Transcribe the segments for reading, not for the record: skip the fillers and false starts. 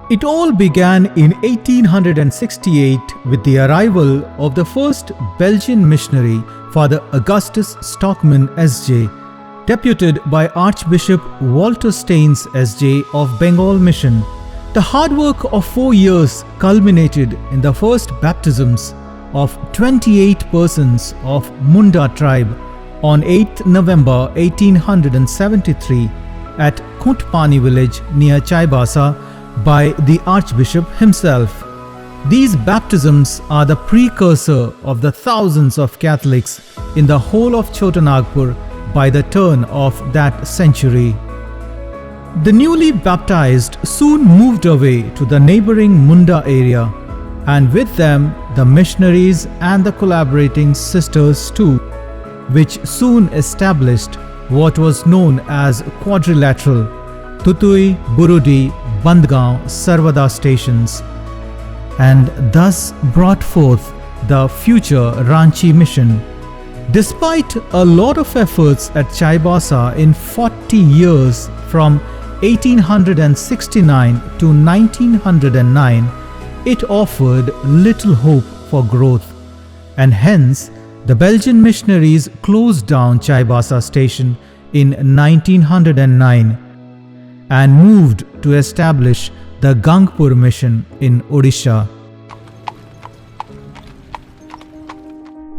It all began in 1868 with the arrival of the first Belgian missionary, Father Augustus Stockman S.J., deputed by Archbishop Walter Staines S.J. of Bengal Mission. The hard work of 4 years culminated in the first baptisms of 28 persons of Munda tribe on 8th November 1873 at Kuntpani village near Chaibasa by the Archbishop himself. These baptisms are the precursor of the thousands of Catholics in the whole of Chota Nagpur by the turn of that century. The newly baptized soon moved away to the neighboring Munda area, and with them the missionaries and the collaborating sisters too, which soon established what was known as quadrilateral Tutui, Burudi, Bandgaon, Sarvada stations, and thus brought forth the future Ranchi mission. Despite a lot of efforts at Chaibasa in 40 years from 1869 to 1909, it offered little hope for growth, and hence the Belgian missionaries closed down Chaibasa station in 1909 and moved to establish the Gangpur mission in Odisha.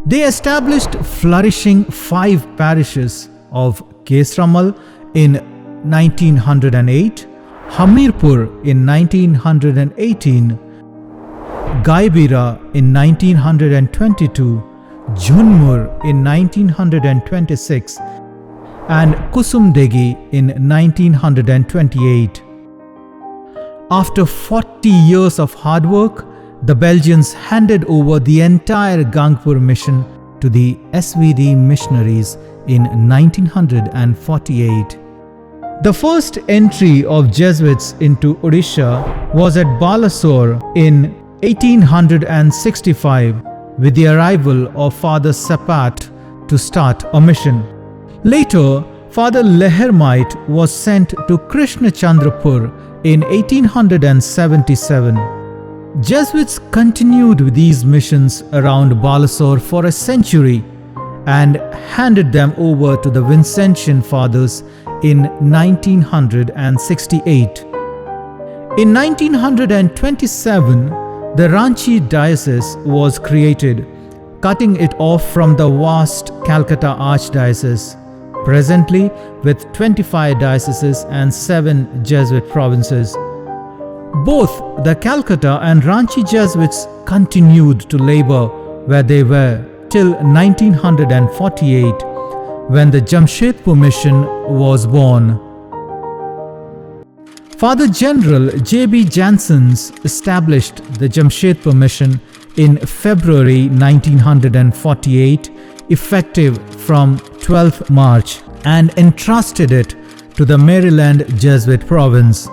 They established flourishing 5 parishes of Kesramal in 1908, Hamirpur in 1918, Gaibira in 1922, Jhunmur in 1926, and Kusumdegi in 1928. After 40 years of hard work, the Belgians handed over the entire Gangpur mission to the SVD missionaries in 1948. The first entry of Jesuits into Odisha was at Balasore in 1865 with the arrival of Father Sapat to start a mission. Later, Father Lehermite was sent to Krishnachandrapur in 1877. Jesuits continued with these missions around Balasore for a century and handed them over to the Vincentian Fathers in 1968. In 1927, the Ranchi diocese was created, cutting it off from the vast Calcutta Archdiocese, presently with 25 dioceses and 7 Jesuit provinces. Both the Calcutta and Ranchi Jesuits continued to labor where they were till 1948, when the Jamshedpur mission was born. Father General J.B. Janssens established the Jamshedpur mission in February 1948, effective from 12th March, and entrusted it to the Maryland Jesuit province.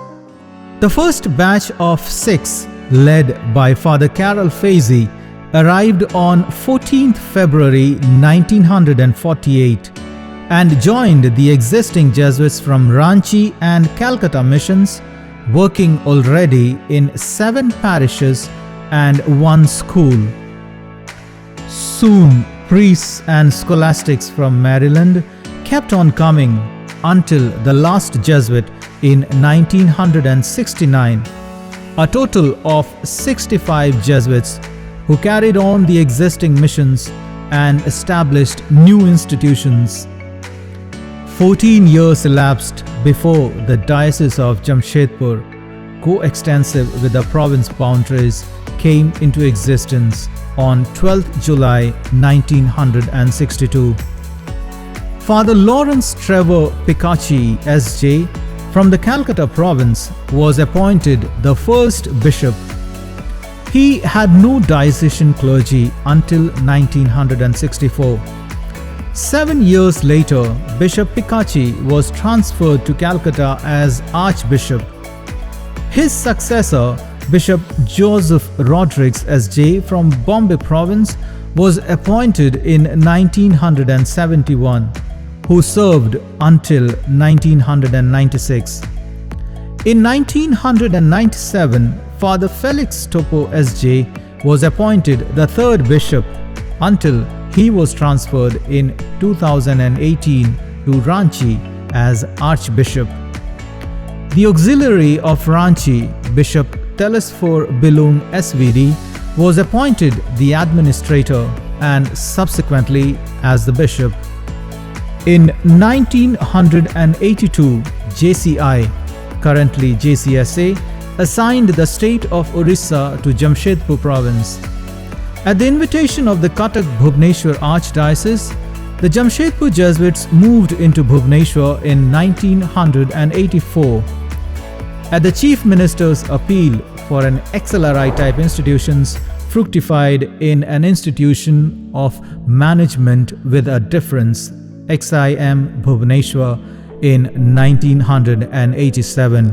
The first batch of 6, led by Father Carol Fazy, arrived on 14th February 1948 and joined the existing Jesuits from Ranchi and Calcutta missions, working already in 7 parishes and 1 school. Soon, priests and scholastics from Maryland kept on coming until the last Jesuit in 1969. A total of 65 Jesuits who carried on the existing missions and established new institutions. 14 years elapsed before the Diocese of Jamshedpur, coextensive with the province boundaries, came into existence on 12th July 1962. Father Lawrence Trevor Pikachi S.J. from the Calcutta province was appointed the first bishop. He had no diocesan clergy until 1964. 7 years later, Bishop Pikachi was transferred to Calcutta as Archbishop. His successor, Bishop Joseph Rodrigues S.J. from Bombay province, was appointed in 1971, who served until 1996. In 1997, Father Felix Topo S.J. was appointed the third bishop until he was transferred in 2018 to Ranchi as Archbishop. The auxiliary of Ranchi, Bishop Telesphore Bilung SVD, was appointed the administrator and subsequently as the bishop. In 1982, JCI, currently JCSA, assigned the state of Orissa to Jamshedpur province. At the invitation of the Cuttack Bhubaneswar Archdiocese, the Jamshedpur Jesuits moved into Bhubaneswar in 1984. At the Chief Minister's appeal for an XLRI-type institutions fructified in an institution of management with a difference, XIM Bhubaneswar, in 1987.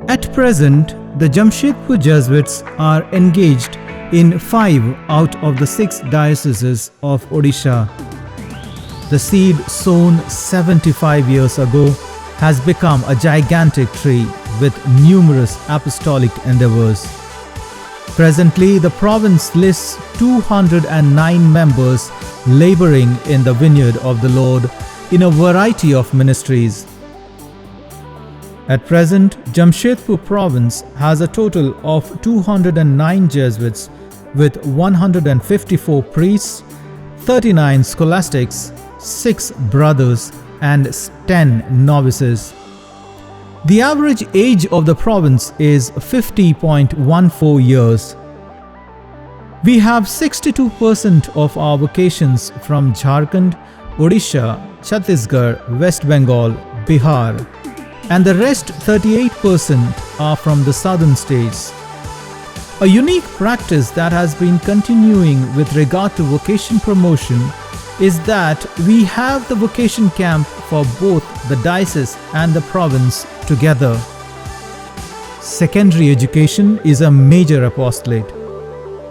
At present, the Jamshedpur Jesuits are engaged in 5 out of the 6 dioceses of Odisha. The seed sown 75 years ago has become a gigantic tree with numerous apostolic endeavors. Presently, the province lists 209 members laboring in the vineyard of the Lord in a variety of ministries. At present, Jamshedpur province has a total of 209 Jesuits with 154 priests, 39 scholastics, 6 brothers and 10 novices. The average age of the province is 50.14 years. We have 62% of our vocations from Jharkhand, Odisha, Chhattisgarh, West Bengal, Bihar, and the rest 38% are from the southern states. A unique practice that has been continuing with regard to vocation promotion is that we have the vocation camp for both the diocese and the province together. Secondary education is a major apostolate.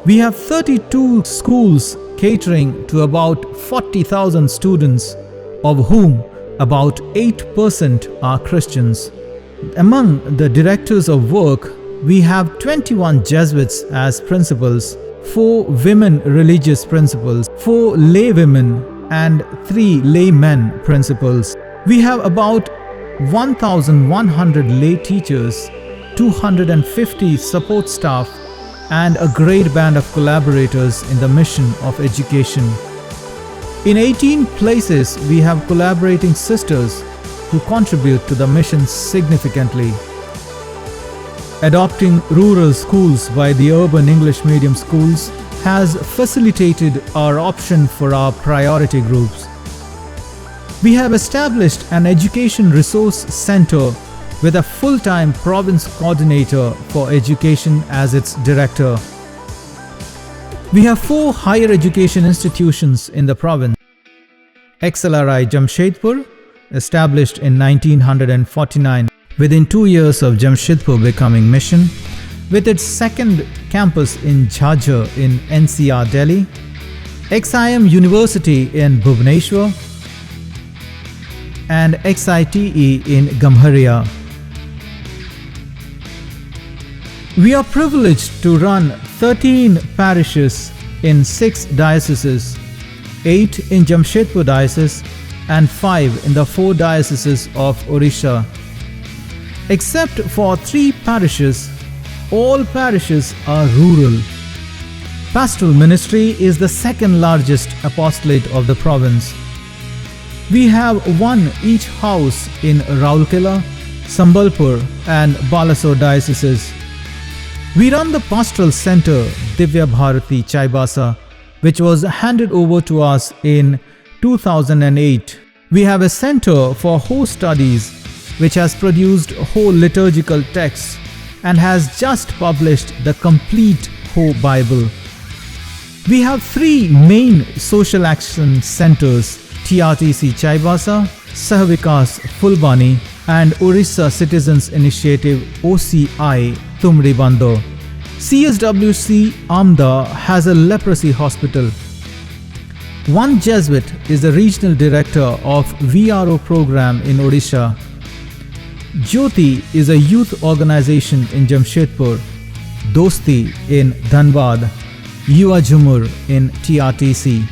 We have 32 schools catering to about 40,000 students, of whom about 8% are Christians. Among the directors of work, we have 21 Jesuits as principals, 4 women religious principals, 4 lay women and 3 laymen principals. We have about 1,100 lay teachers, 250 support staff and a great band of collaborators in the mission of education. In 18 places, we have collaborating sisters who contribute to the mission significantly. Adopting rural schools by the urban English medium schools has facilitated our option for our priority groups. We have established an education resource center with a full-time province coordinator for education as its director. We have 4 higher education institutions in the province. XLRI Jamshedpur, established in 1949, within 2 years of Jamshedpur becoming mission, with its second campus in Jhajjar in NCR, Delhi, XIM University in Bhubaneswar, and XITE in Gamharia. We are privileged to run 13 parishes in 6 dioceses, 8 in Jamshedpur diocese and 5 in the 4 dioceses of Odisha. Except for 3 parishes, all parishes are rural. Pastoral ministry is the second largest apostolate of the province. We have 1 each house in Raulkela, Sambalpur and Balasore dioceses. We run the pastoral center Divya Bharati Chaibasa, which was handed over to us in 2008. We have a center for Ho studies, which has produced whole liturgical texts and has just published the complete Ho Bible. We have 3 main social action centers: TRTC Chaibasa, Sahavikas Fulbani and Orissa Citizens Initiative OCI Tumri Bando. CSWC Amda has a leprosy hospital. 1 Jesuit is the regional director of VRO program in Odisha. Jyoti is a youth organization in Jamshedpur, Dosti in Dhanbad, Yuva Jhumur in TRTC.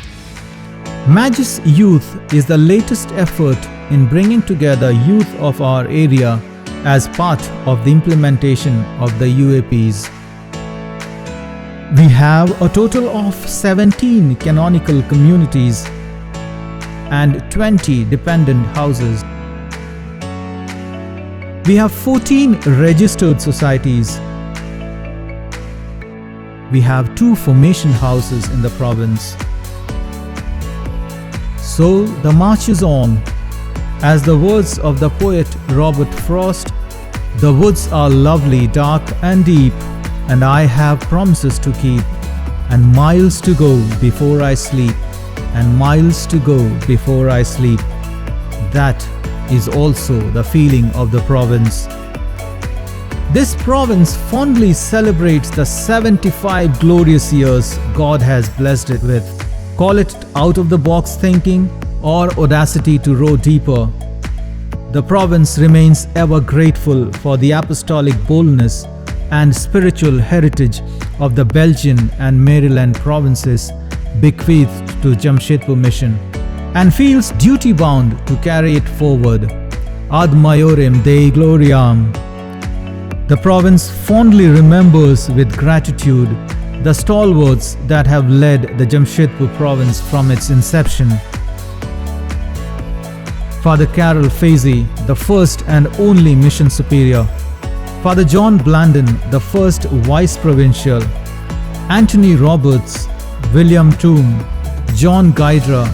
Magis Youth is the latest effort in bringing together youth of our area as part of the implementation of the UAPs. We have a total of 17 canonical communities and 20 dependent houses. We have 14 registered societies. We have 2 formation houses in the province. So the march is on. As the words of the poet Robert Frost, "The woods are lovely, dark and deep, and I have promises to keep, and miles to go before I sleep, and miles to go before I sleep." That is also the feeling of the province. This province fondly celebrates the 75 glorious years God has blessed it with. Call it out-of-the-box thinking or audacity to row deeper. The province remains ever grateful for the apostolic boldness and spiritual heritage of the Belgian and Maryland provinces bequeathed to Jamshedpur Mission, and feels duty-bound to carry it forward. Ad Maiorem Dei Gloriam. The province fondly remembers with gratitude the stalwarts that have led the Jamshedpur province from its inception. Father Carol Fazy, the first and only mission superior. Father John Blandon, the first vice provincial. Anthony Roberts, William Toome, John Gaidra,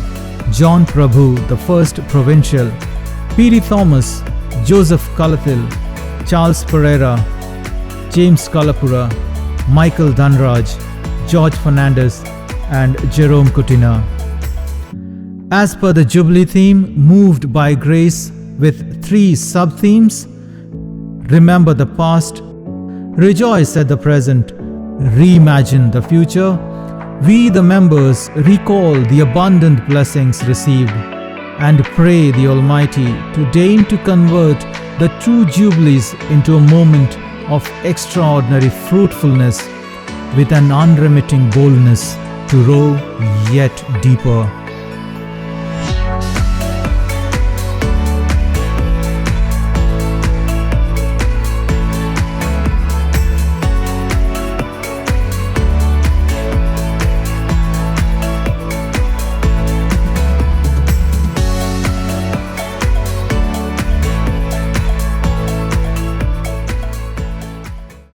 John Prabhu, the first provincial. P.D. Thomas, Joseph Kalathil, Charles Pereira, James Kalapura, Michael Dhanraj, George Fernandez, and Jerome Kutina. As per the Jubilee theme, moved by grace with 3 sub-themes: remember the past, rejoice at the present, reimagine the future, we the members recall the abundant blessings received and pray the Almighty to deign to convert the true Jubilees into a moment of extraordinary fruitfulness with an unremitting boldness to row yet deeper.